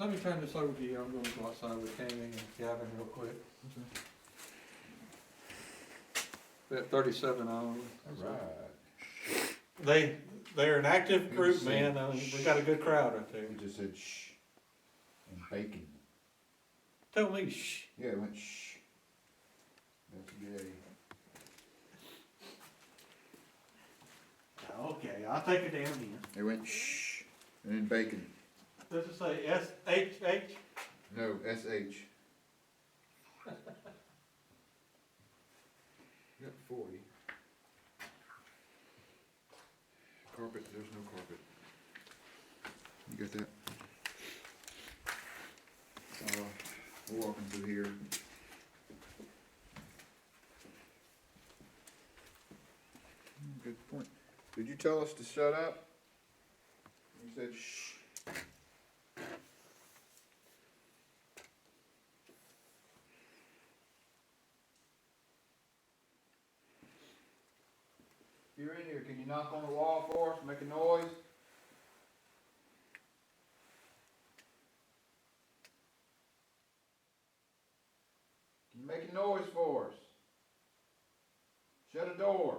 let me turn this over to you. I'm gonna go outside with Tammy and Gavin real quick. We're at 37 on. Right. They're an active group, man. I mean, we got a good crowd right there. It just said shh and bacon. Tell me, shh. Yeah, it went shh. That's gay. Okay, I'll take it down then. It went shh and then bacon. Does it say S-H-H? No, S-H. You got 40. Carpet, there's no carpet. You got that? We're walking through here. Good point. Did you tell us to shut up? You said shh. If you're in here, can you knock on the wall for us, make a noise? Can you make a noise for us? Shut a door.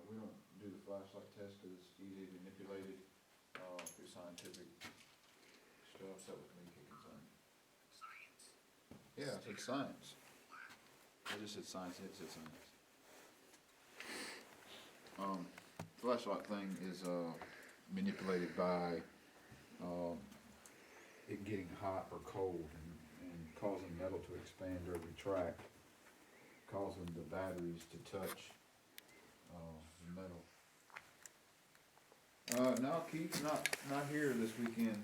We don't do the flashlight test because it's easy to manipulate it through scientific stuff. That was me kicking something. Yeah, I said science. I just said science, it said science. Flashlight thing is manipulated by it getting hot or cold and causing metal to expand or retract, causing the batteries to touch the metal. No, Keith's not here this weekend.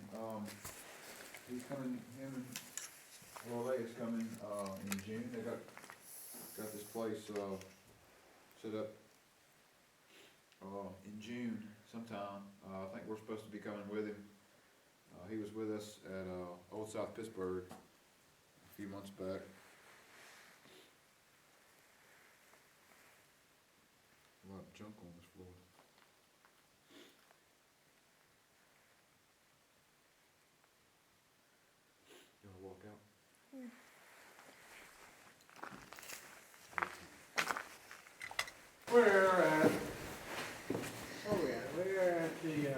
He's coming, him and Roy is coming in June. They got this place set up in June sometime. I think we're supposed to be coming with him. He was with us at Old South Pittsburgh a few months back. A lot of junk on this floor. You wanna walk out? We're at, we're at the,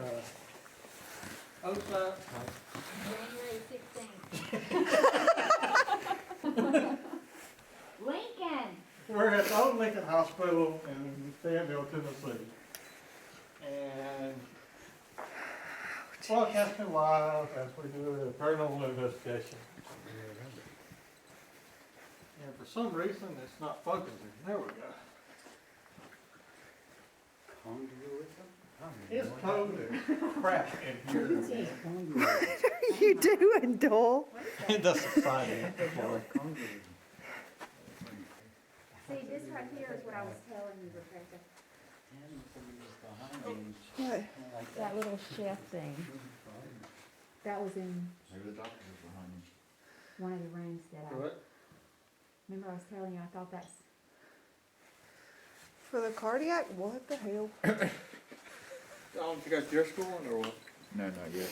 outside. January 16th. Lincoln. We're at the Old Lincoln Hospital in Fayetteville, Tennessee. And broadcasting live as we do a paranormal investigation. And for some reason, it's not focusing. There we go. It's cold as crap in here. What are you doing, Doyle? It doesn't sign in. See, this right here is what I was telling you, Rebecca. What? That little chef thing. That was in Maybe the doctor was behind you. one of the rooms that I, What? remember I was telling you, I thought that's, For the cardiac? What the hell? You got your school on or what? No, not yet.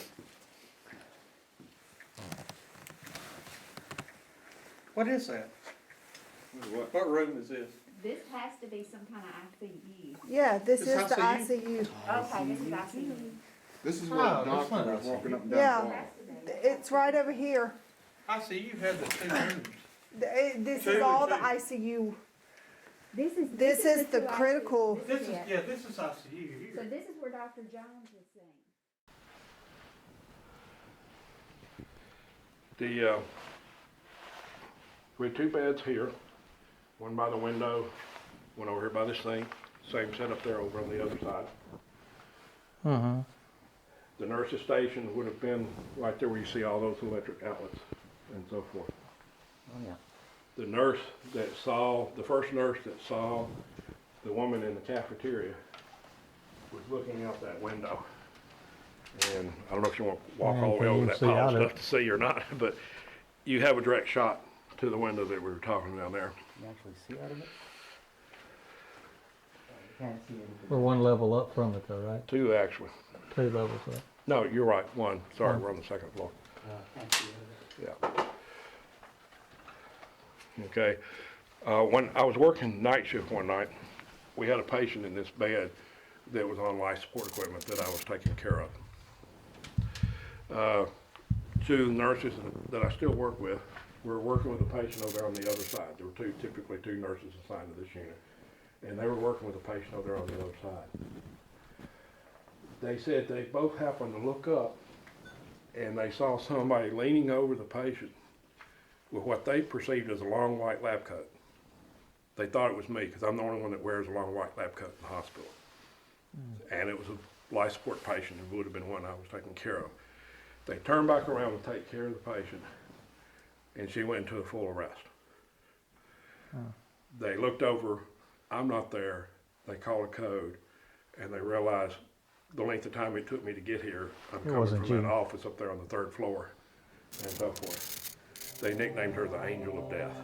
What is that? What room is this? this has to be some kind of ICU. Yeah, this Is is the ICU? ICU. Okay, this is ICU. This is Oh, what that's doctor not was us. walking up and down Yeah. the hall. Has to be. It's right over here. I see you had the two rooms. This Two is and all the two. ICU. This is the two critical- ICU. This is, it. yeah, this is ICU So here. this is where Dr. Jones is saying. We had two beds here, one by the window, one over here by this thing, same setup there over on the other side. The nurse's station would have been right there where you see all those electric outlets and so forth. Oh, yeah. The first nurse that saw the woman in the cafeteria was looking out that window. And I don't know if you want to walk all the way over that pile of stuff to see or not, but you have a direct shot to the window that we were talking about there. You actually see out of it? Can't see anything. We're one level up from it though, right? 2 actually. 2 levels up. No, you're right, 1. Sorry, One. we're on the 2nd floor. Can't see it. Yeah. Okay. When I was working night shift one night, we had a patient in this bed that was on life support equipment that I was taking care of. 2 nurses that I still work with were working with a patient over there on the other side. There were typically 2 nurses assigned to this unit, and they were working with a patient over there on the other side. They said they both happened to look up, and they saw somebody leaning over the patient with what they perceived as a long white lab coat. They thought it was me, because I'm the only one that wears a long white lab coat in the hospital. And it was a life support patient. It would have been one I was taking care of. They turned back around to take care of the patient, and she went into a full arrest. They looked over, I'm not there, they called a code, and they realized the length of time it took me to get here. I'm coming wasn't from that you. office up there on the 3rd floor, and so forth. They nicknamed her the Angel of Death,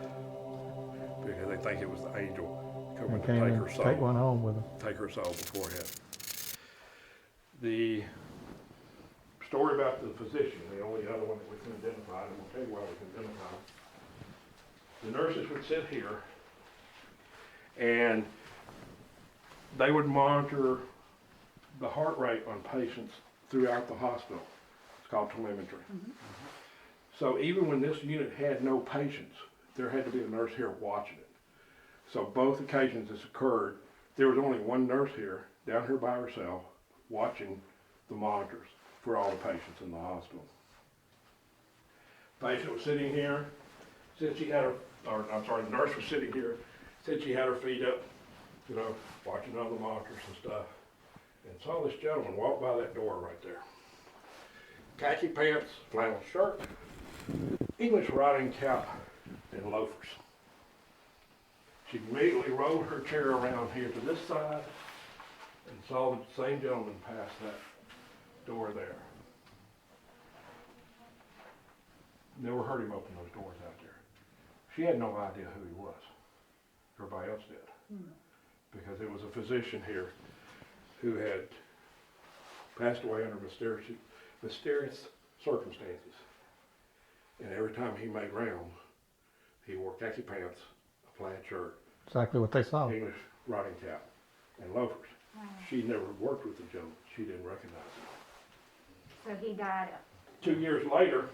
because they think it was the angel coming And to came take in, her soul. take one home with them. Take her soul beforehand. The story about the physician, the only other one that we can identify, and we'll tell you why we can identify. The nurses would sit here, and they would monitor the heart rate on patients throughout the hospital. It's called telemetry. So even when this unit had no patients, there had to be a nurse here watching it. So both occasions this occurred, there was only one nurse here, down here by herself, watching the monitors for all the patients in the hospital. Patient was sitting here, said she had her, or I'm sorry, the nurse was sitting here, said she had her feet up, you know, watching all the monitors and stuff, and saw this gentleman walk by that door right there. Khaki pants, flannel shirt, English riding cap, and loafers. She immediately rolled her chair around here to this side and saw the same gentleman pass that door there. Never heard him open those doors out there. She had no idea who he was. Everybody else did. Because it was a physician here who had passed away under mysterious circumstances. And every time he made rounds, he wore khaki pants, a plaid shirt, Exactly what they saw. English riding cap, and loafers. Wow. She never worked with the gentleman. She didn't recognize him. So he died. 2 years later,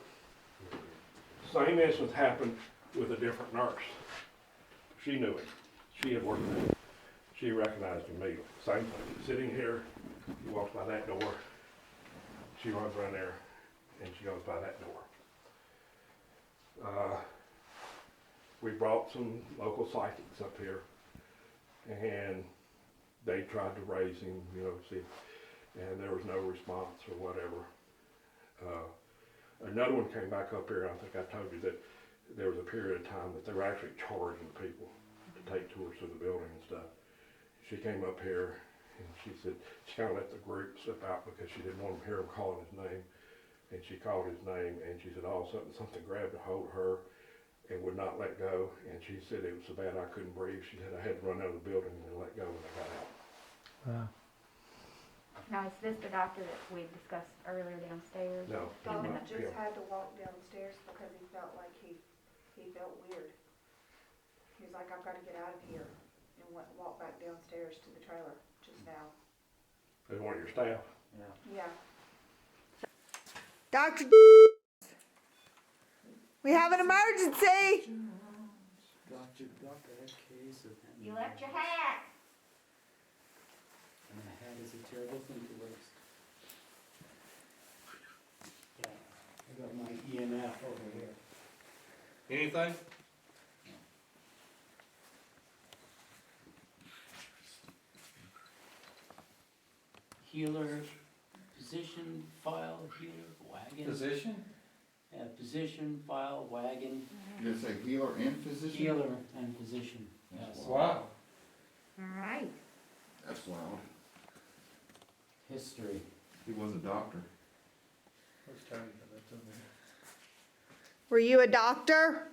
same instance happened with a different nurse. She knew him. She had worked with him. She recognized him immediately. Same thing. Sitting here, he walks by that door. She runs around there, and she goes by that door. We brought some local psychics up here, and they tried to raise him, you know, see, and there was no response or whatever. Another one came back up here. I think I told you that there was a period of time that they were actually charging people to take tours through the building and stuff. She came up here, and she said she kind of let the group slip out because she didn't want to hear him calling his name. And she called his name, and she said all of a sudden something grabbed a hold of her and would not let go. And she said it was so bad I couldn't breathe. She said I had to run out of the building and let go when I got out. Wow. Now, is this the doctor that we discussed earlier downstairs? No, Down not in him. the- Had to walk downstairs because he felt like he felt weird. He was like, I've got to get out of here, and walk back downstairs to the trailer just now. They want your staff. Yeah. Dr. We have an emergency. Doctor, that case of him. You left your hat. And a hat is a terrible thing to waste. Yeah, I got my EMF over here. Anything? Healer, position, file, healer, wagon. Physician? Position, file, wagon, Did it say healer and physician? healer and position. That's Yes. wild. All right. That's wild. History. He was a doctor. Let's tell you, that's in there. Were you a doctor?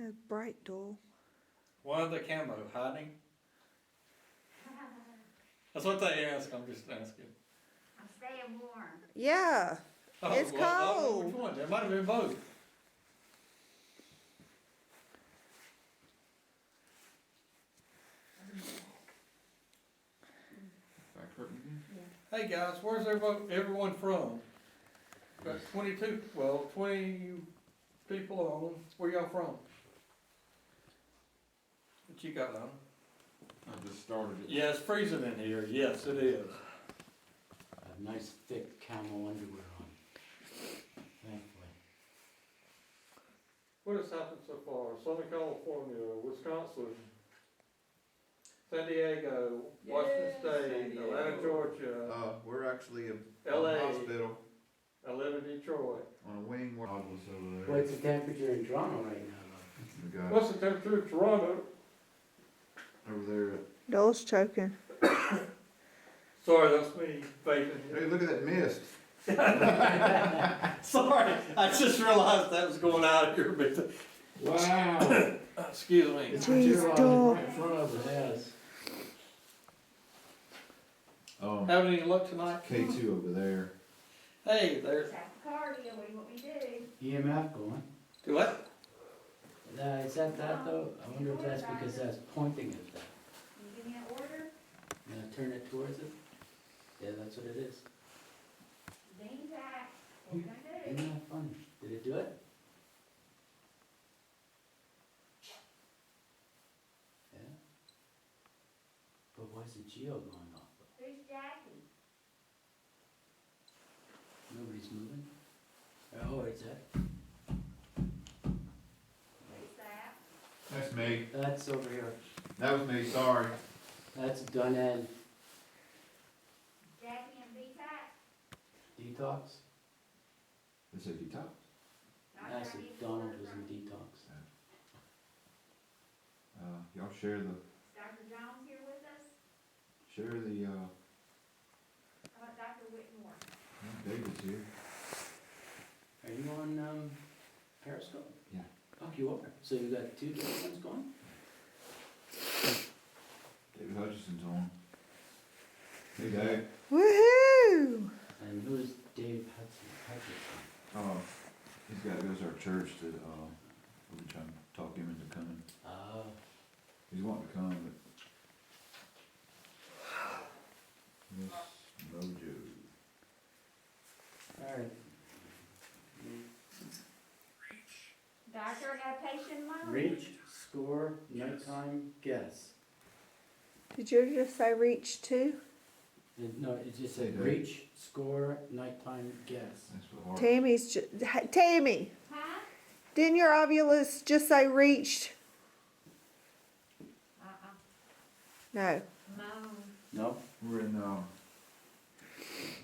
That's bright, Doyle. Why are they camo, hiding? That's what they ask, I'm just asking. I'm staying warm. Yeah. Oh, It's well, I don't know cold. which one, there might have been both. Back hurting again? Hey guys, where's everyone from? Got 20 people on, where y'all from? What you got on? I just started it. Yeah, it's freezing in here, yes, it is. A nice thick camo underwear on. Thankfully. What has happened so far? Southern California, Wisconsin, San Diego, Washington Yay, San State, Diego. Atlanta, Georgia, We're actually in LA. hospital I live in Detroit. on a wing. We're over there. What's the temperature in Toronto right now, We got What's the temperature in Toronto? over there. Doyle's choking. Sorry, that's me vaping Hey, here. look at that mist. Sorry, I just realized that was going out here, but, though? Wow. excuse me. It's Jeez, materialized Doyle. right in front of the house. Having any luck tonight? K2 over there. Hey, there's, Tachycardia, what do you want me to do? EMF going. do what? Is that though? I wonder if that's because that's pointing at that. Can you give me an order? Turn it towards it? Yeah, that's what it is. Lean back, what we gonna do? Isn't that funny? Did it do it? Yeah. But why's the geo going off? Who's Jackie? Nobody's moving? Oh, it's that. Who's that? That's me. That's over here. That was me, sorry. That's done and Jackie and VTAC? detox. It's a detox. Not I sure said he's Donald ordered was in from- detox. Y'all share the, Dr. Jones here with us? How How about Dr. Whitmore? David's here. Are you on Periscope? Yeah. Oh, you are. So you got two different ones going? David Hutchison's on. Hey, Dave. Woohoo! And who is Dave Hudson? He's gotta go to our church to, we'll be trying to talk him into coming. Oh, He's wanting to come, but. Miss Mojo. alright. Doctor, I got a patient in mind. Reach, score, nighttime, guess. Did you just say reach two? No, it just said Hey, Dave. reach, score, nighttime, guess. That's what Hart. Tammy's Tammy, Huh? didn't your ovulus just say reached? No. Moan. No? We're in,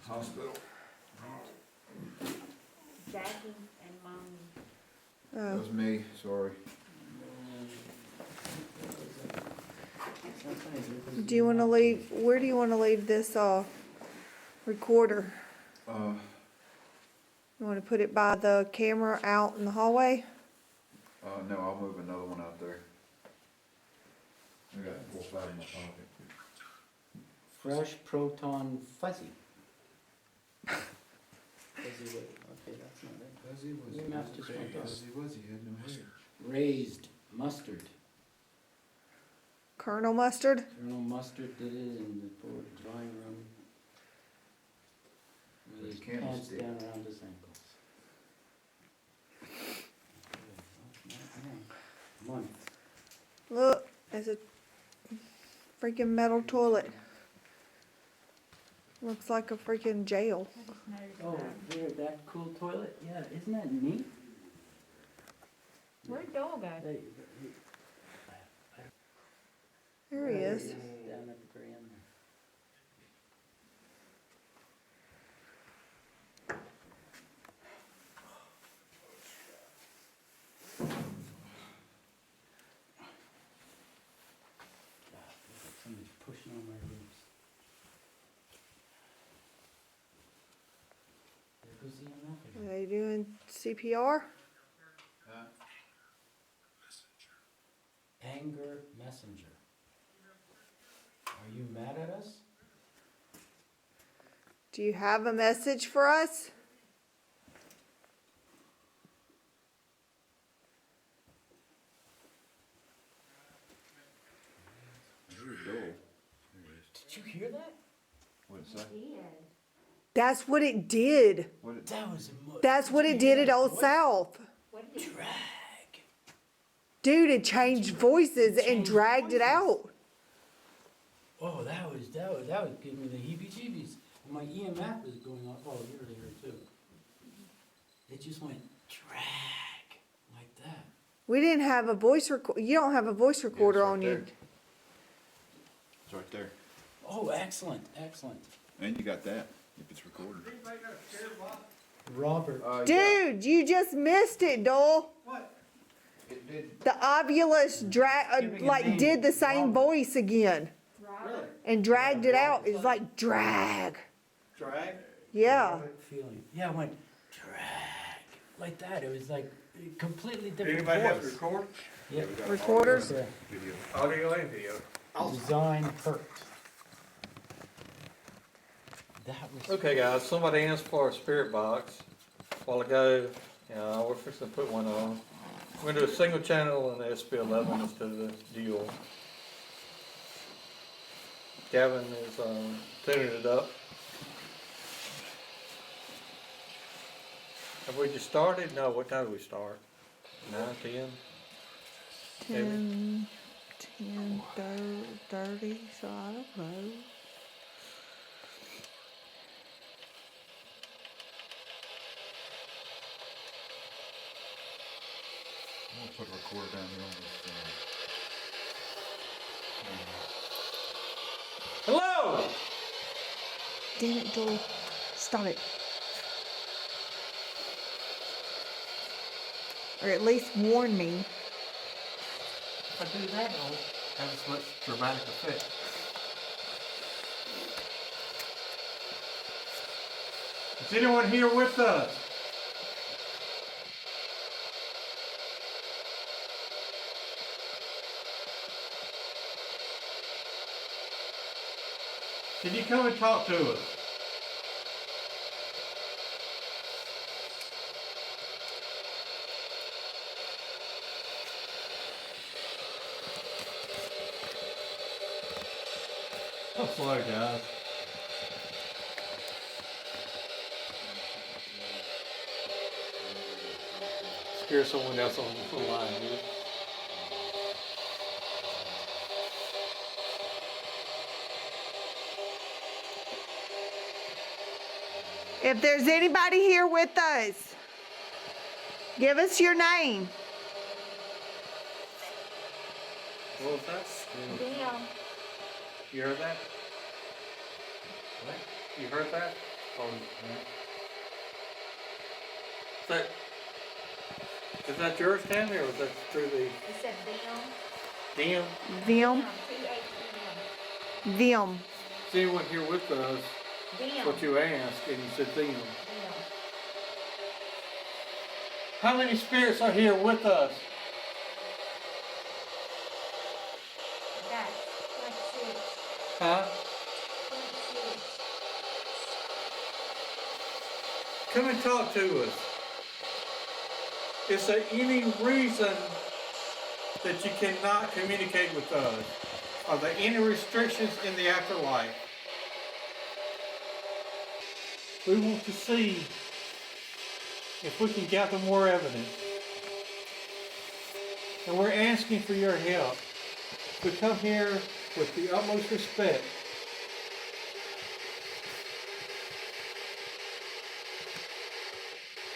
hospital. Jackie and Moan. That Oh. was me, sorry. Do you want to leave? Where do you want to leave this recorder? Uh, You want to put it by the camera out in the hallway? no, I'll move another one out there. I got 4 or 5 in my pocket. Fresh proton fuzzy. Fuzzy what? Okay, that's not it. Fuzzy was Your mouth just went off. Fuzzy was, he had no hair. Raised mustard. Colonel Mustard? Colonel Mustard did it in the board drawing room. With With his a pants candlestick. down around his ankles. Month. Look, there's a freaking metal toilet. Looks like a freaking jail. I just noticed Oh, that. there, that cool toilet? Yeah, isn't that neat? Where'd Doyle go? They- There he is. Down at the very end there. God, feels like somebody's pushing on my ribs. There goes the EMF Are again. they doing CPR? Huh? Anger messenger. Are you mad at us? Do you have a message for us? Very dull. Did you hear that? What'd it say? Did. That's what it did. What did, That was a That's what it did at Old South. What did it? drag. Dude, it changed voices and Changed dragged it voices. out. Oh, that was giving me the heebie-jeebies. And my EMF was going off. Oh, you're there too. It just went drag like that. We didn't have a voice record. You don't have a voice recorder right on you. there. It's right there. Oh, excellent, excellent. And you got that, if it's recorded. Robert. Yeah, Dude, you just missed it, Doyle. What? it did. The ovulus Give me a like name. did the same Robert. voice again Robert? and dragged it out. It's like drag. Drag? Yeah. Feeling. Yeah, it went drag like that. It was like a completely different Anybody have a voice. recorder? Yep. We got Recorders? Yeah. Video. Audio and video. Design perked. That was Okay, guys, somebody asked for a spirit box a while ago. We're fixing to put one on. We're gonna do a single channel in the SP11 instead of the dual. Gavin is tuning it up. Have we just started? No, what time do we start? 9, 10? 10, 10, 30, so I don't know. I'm gonna put a recorder down here on this, Hello! Damn it, Doyle. Stop it. Or at least warn me. If I do that, I'll have as much dramatic effect. Is anyone here with us? Can you come and talk to us? Oh, sorry, guys. Scare someone else on the line, dude. If there's anybody here with us, give us your name. What was that? Damn. You heard that? What? You heard that? Is that yours, Tammy, or was that through the It said damn. DM? Them. T-H-E-M. Them. Is anyone here with us? Damn. That's what you asked, and you said them. Damn. How many spirits are here with us? That's 26. Huh? 26. Come and talk to us. Is there any reason that you cannot communicate with us? Are there any restrictions in the afterlife? We want to see if we can gather more evidence. And we're asking for your help. We come here with the utmost respect.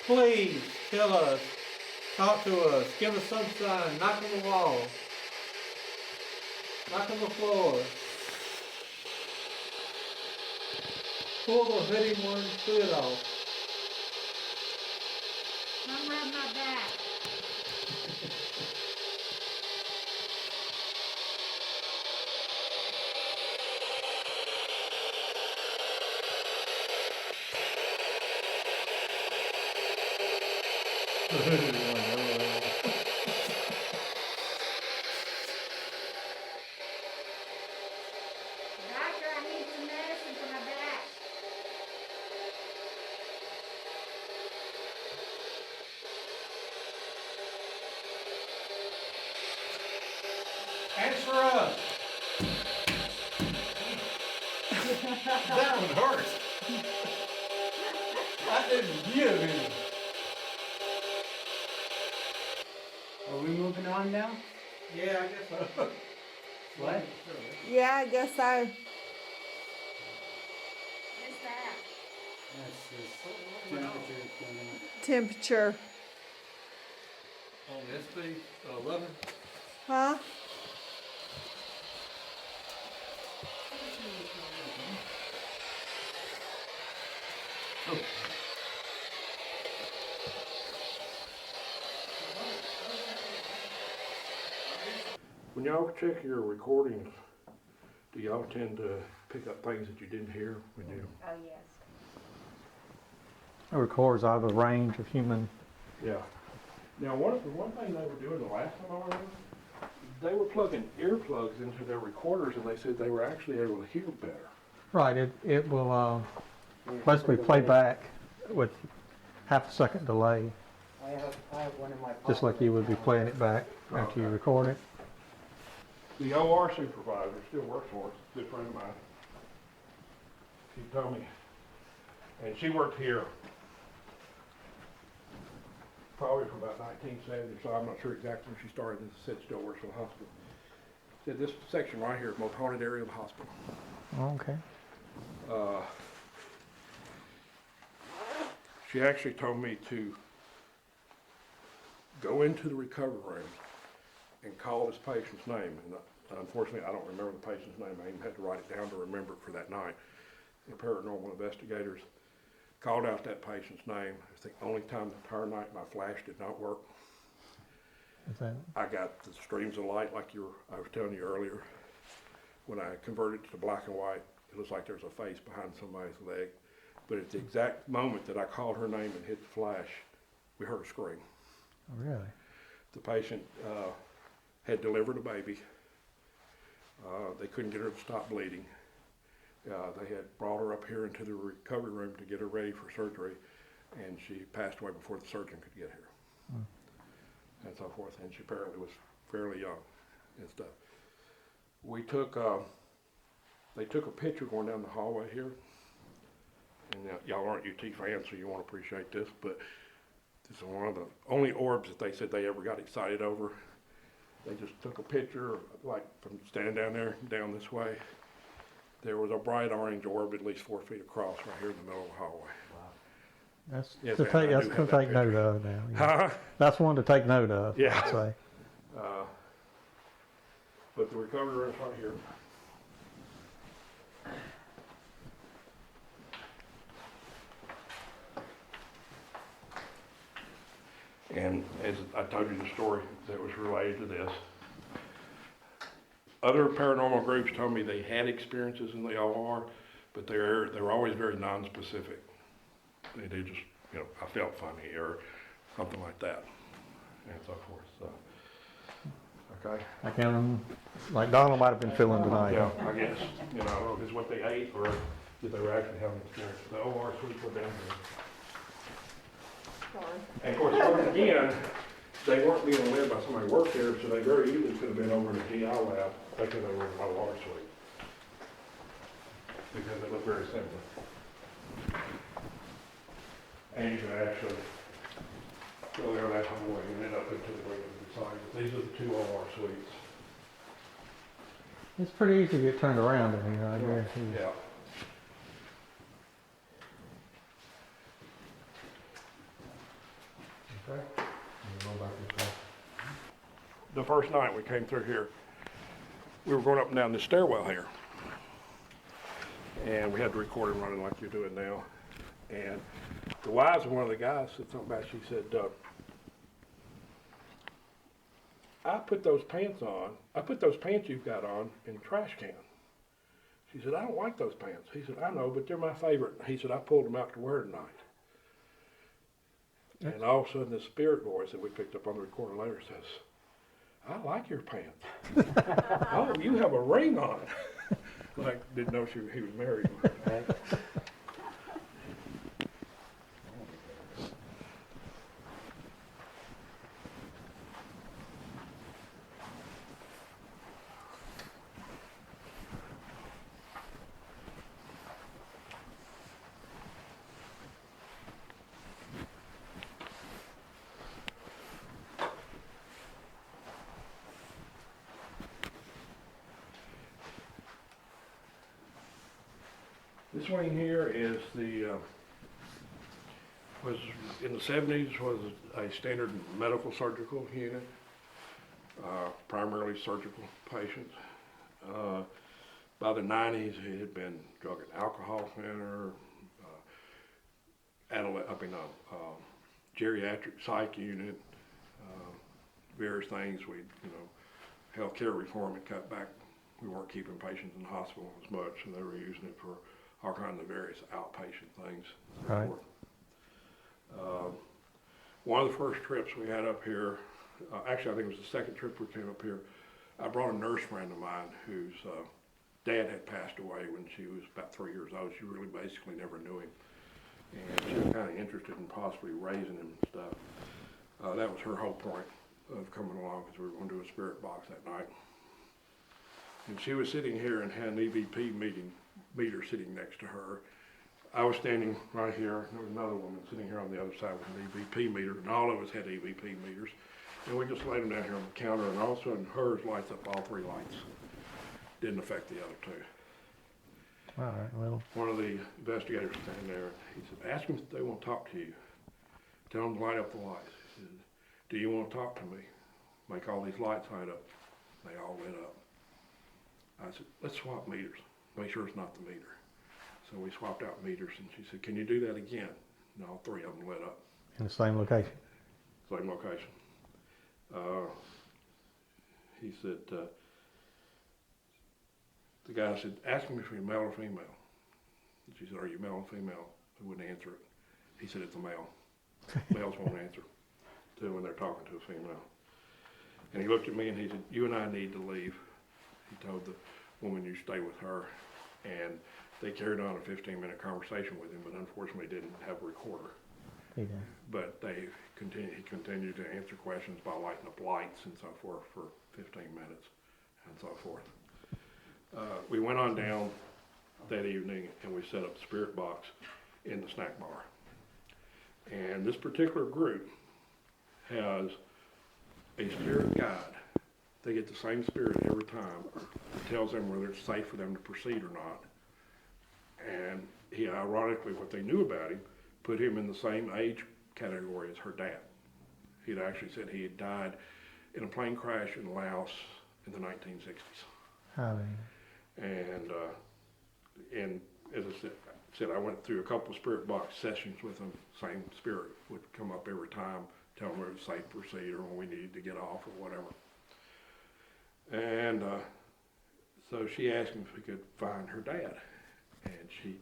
Please tell us, talk to us, give us some sign, knock on the wall, knock on the floor. Pull the hoodie one hood off. Come rub my back. Answer us. That one hurt. I didn't give any. Are we moving on now? Yeah, I guess so. What? Yeah, I guess so. What's that? That's just temperature going up. Temperature. On SB 11. Huh? When y'all check your recordings, do y'all tend to pick up things that you didn't hear when you? Oh, yes. It records out of the range of human. Yeah. Now, one thing they were doing the last time I was over, they were plugging earplugs into their recorders, and they said they were actually able to hear better. Right, it will basically play back with half a second delay, I have one in my pocket. just like you would be right now. playing it back after you record it. The OR supervisor still works for us, a good friend of mine. She told me, and she worked here probably from about 1970, so I'm not sure exactly when she started. This said she still works for the hospital. Said this section right here is the most haunted area of the hospital. Okay. She actually told me to go into the recovery room and call this patient's name. And unfortunately, I don't remember the patient's name. I even had to write it down to remember it for that night. The paranormal investigators called out that patient's name. It's the only time the entire night my flash did not work. Is that I got the streams of light like I was telling you earlier. When I converted it to black and white, it looks like there's a face behind somebody's leg. But at the exact moment that I called her name and hit the flash, we heard a scream. really? The patient had delivered a baby. They couldn't get her to stop bleeding. They had brought her up here into the recovery room to get her ready for surgery, and she passed away before the surgeon could get here. And so forth. And she apparently was fairly young and stuff. They took a picture going down the hallway here. And y'all aren't UT fans, so you won't appreciate this, but this is one of the only orbs that they said they ever got excited over. They just took a picture, like from standing down there, down this way. There was a bright orange orb at least 4 feet across right here in the middle of the hallway. That's Yes, to ma'am, take. I That's do to have that take note picture. of now. Yeah. Huh? That's one to take note of. Yeah. I'd say. But the recovery room's right here. And as I told you the story that was related to this, other paranormal groups told me they had experiences in the OR, but they were always very non-specific. They just, I felt funny or something like that, and so forth. So, okay. I can, like Donald might have been feeling tonight. Yeah, I guess, is what they ate or if they were actually having experience. The OR suites were down there. And of course, once again, they weren't being led by somebody who worked there, so they very easily could have been over in the GI lab, thinking they were in my OR suite. Because they look very similar. And you can actually go there that hallway and end up into the wing beside it. These are the two OR suites. It's pretty easy to get turned around in here, I guarantee you. Yeah. Okay. The first night we came through here, we were going up and down the stairwell here. And we had the recording running like you're doing now. And the wives of one of the guys said something about it. She said, I put those pants you've got on in the trash can. She said, I don't like those pants. He said, I know, but they're my favorite. He said, I pulled them out to wear tonight. And all of a sudden, this spirit voice that we picked up on the recorder later says, I like your pants. Oh, you have a ring on. Like, didn't know he was married. This wing here is was in the 70s was a standard medical surgical unit, primarily surgical patients. By the 90s, it had been drug and alcohol center, geriatric psych unit, various things. Healthcare reform had cut back. We weren't keeping patients in the hospital as much, and they were using it for all kinds of various outpatient things. Right. One of the first trips we had up here, actually I think it was the second trip we came up here, I brought a nurse friend of mine whose dad had passed away when she was about 3 years old. She really basically never knew him. And she was kind of interested in possibly raising him and stuff. That was her whole point of coming along, because we were going to do a spirit box that night. And she was sitting here and had an EVP meter sitting next to her. I was standing right here. There was another woman sitting here on the other side with an EVP meter, and all of us had EVP meters. And we just laid them down here on the counter, and all of a sudden hers lights up all 3 lights. Didn't affect the other 2. All right, well, One of the investigators was standing there. He said, ask them if they want to talk to you. Tell them to light up the lights. He said, do you want to talk to me? Make all these lights light up. They all lit up. I said, let's swap meters. Make sure it's not the meter. So we swapped out meters, and she said, can you do that again? And all 3 of them lit up. in the same location. Same location. He said, the guy said, ask him if you're male or female. And she said, are you male or female? He wouldn't answer it. He said, it's a male. Males won't answer to when they're talking to a female. And he looked at me and he said, you and I need to leave. He told the woman, you stay with her. And they carried on a 15-minute conversation with him, but unfortunately didn't have a recorder. Yeah. But he continued to answer questions by lighting up lights and so forth for 15 minutes and so forth. We went on down that evening and we set up the spirit box in the snack bar. And this particular group has a spirit guide. They get the same spirit every time. It tells them whether it's safe for them to proceed or not. And he, ironically, what they knew about him, put him in the same age category as her dad. He'd actually said he had died in a plane crash in Laos in the 1960s. Oh, And as I said, I went through a couple of spirit box sessions with him. Same spirit would come up every time, tell him it was safe to proceed or when we needed to get off or whatever. And so she asked him if we could find her dad. And she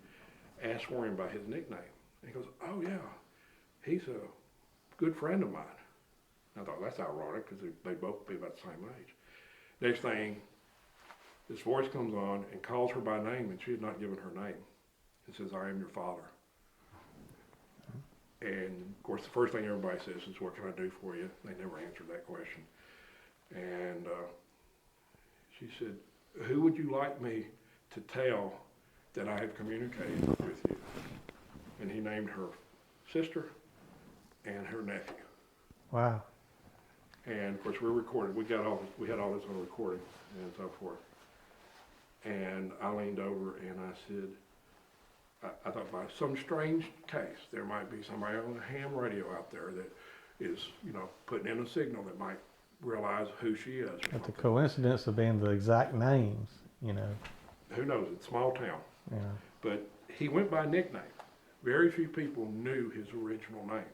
asked for him by his nickname. And he goes, oh yeah, he's a good friend of mine. I thought, that's ironic because they both be about the same age. Next thing, this voice comes on and calls her by name, and she had not given her name. It says, I am your father. And of course, the first thing everybody says is, what can I do for you? They never answered that question. And she said, who would you like me to tell that I have communicated with you? And he named her sister and her nephew. wow. And of course, we recorded. We had all this on recording and so forth. And I leaned over and I said, I thought by some strange case, there might be somebody on a ham radio out there that is, putting in a signal that might realize who she is. But the coincidence of being the exact names, Who knows? It's a small town. Yeah. But he went by nickname. Very few people knew his original name.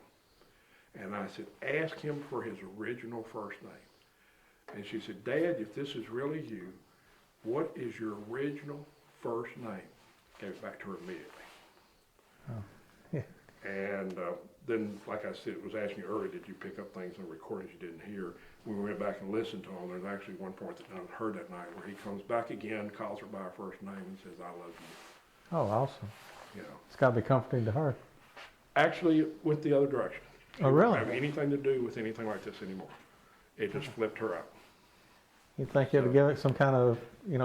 And I said, ask him for his original first name. And she said, Dad, if this is really you, what is your original first name? Gave it back to her immediately. Oh, yeah. And then, like I said, was asking you earlier, did you pick up things on recordings you didn't hear? When we went back and listened to them, there's actually one point that I heard that night where he comes back again, calls her by her first name and says, I love you. Oh, awesome. You know. It's got to be comforting to her. Actually, it went the other direction. She Oh, really? didn't have anything to do with anything like this anymore. It just flipped her out. You'd think it'd give it some kind of,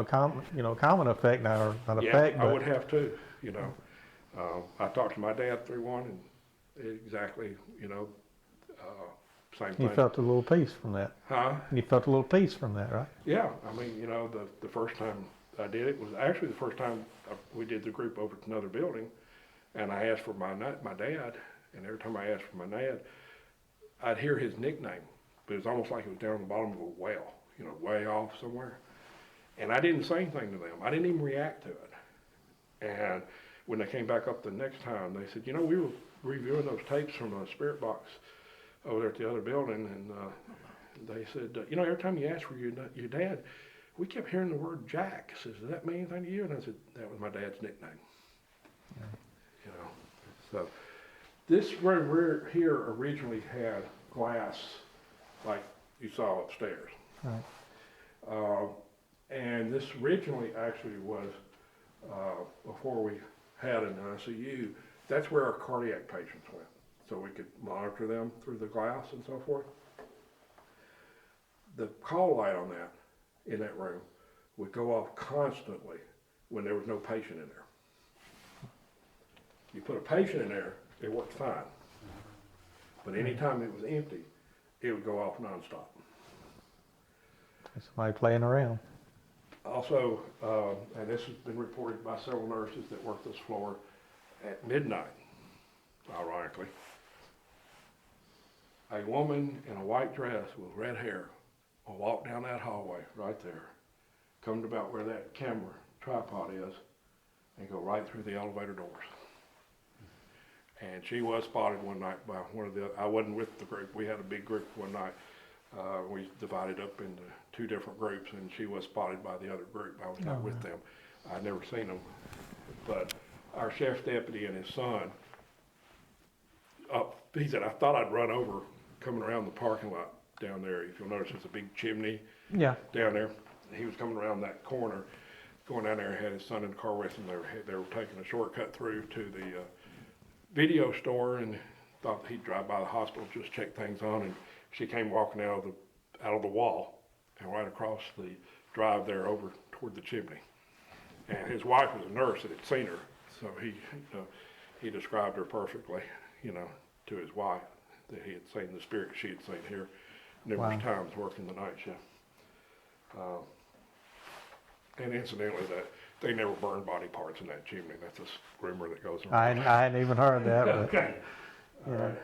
common effect now, or not effect, I but would have too, I talked to my dad through one and exactly, same you thing. felt a little peace from that. Huh? You felt a little peace from that, right? Yeah, I mean, the first time I did it was actually the first time we did the group over at another building, and I asked for my dad, and every time I asked for my dad, I'd hear his nickname, but it was almost like it was down the bottom of a well, you know, way off somewhere. And I didn't say anything to them. I didn't even react to it. And when they came back up the next time, they said, you know, we were reviewing those tapes from the spirit box over there at the other building, and they said, you know, every time you asked for your dad, we kept hearing the word Jack. I says, does that mean anything to you? And I said, that was my dad's nickname. Yeah. You know, so this room we're here originally had glass like you saw upstairs. Right. And this originally actually was, before we had an ICU, that's where our cardiac patients went. So we could monitor them through the glass and so forth. The call light on that, in that room, would go off constantly when there was no patient in there. You put a patient in there, it worked fine. But anytime it was empty, it would go off nonstop. Somebody playing around. Also, and this has been reported by several nurses that work this floor, at midnight, ironically, a woman in a white dress with red hair will walk down that hallway right there, come to about where that camera tripod is, and go right through the elevator doors. And she was spotted one night by one of the, I wasn't with the group, we had a big group one night. We divided up into 2 different groups, and she was spotted by the other group. I was not with them. I'd never seen them. But our sheriff's deputy and his son, he said, I thought I'd run over coming around the parking lot down there. If you'll notice, there's a big chimney Yeah. down there. He was coming around that corner, going down there, had his son in the car with him. They were taking a shortcut through to the video store, and thought he'd drive by the hospital, just check things on, and she came walking out of the wall and right across the drive there over toward the chimney. And his wife was a nurse that had seen her, so he described her perfectly, you know, to his wife, that he had seen the spirit she had seen here numerous times working the night shift. And incidentally, that they never burn body parts in that chimney. That's a rumor that goes around. I hadn't even heard that. But, Okay. yeah. All right.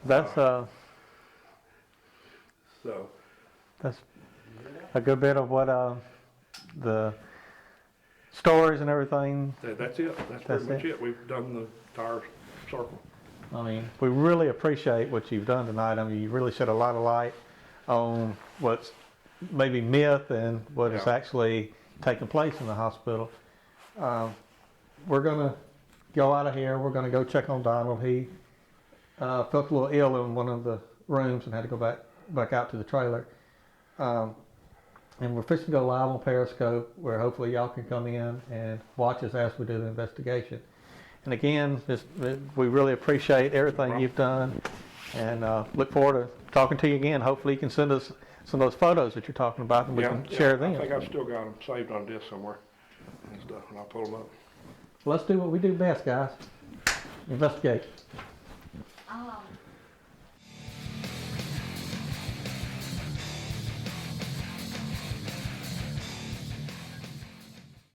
That's So, that's a good bit of what the stories and everything. that's it. That's That's pretty much it. We've done the entire circle. I mean, we really appreciate what you've done tonight. I mean, you really shed a lot of light on what's maybe myth and what is Yeah. actually taking place in the hospital. We're gonna go out of here. We're gonna go check on Donald. He felt a little ill in one of the rooms and had to go back out to the trailer. And we're fixing to go live on Periscope, where hopefully y'all can come in and watch us as we do the investigation. And again, we really appreciate everything you've done, and look forward to talking to you again. Hopefully you can send us some of those photos that you're talking about, and we can share them. I think I've still got them saved on disc somewhere and stuff, and I'll pull them up. Let's do what we do best, guys. Investigate.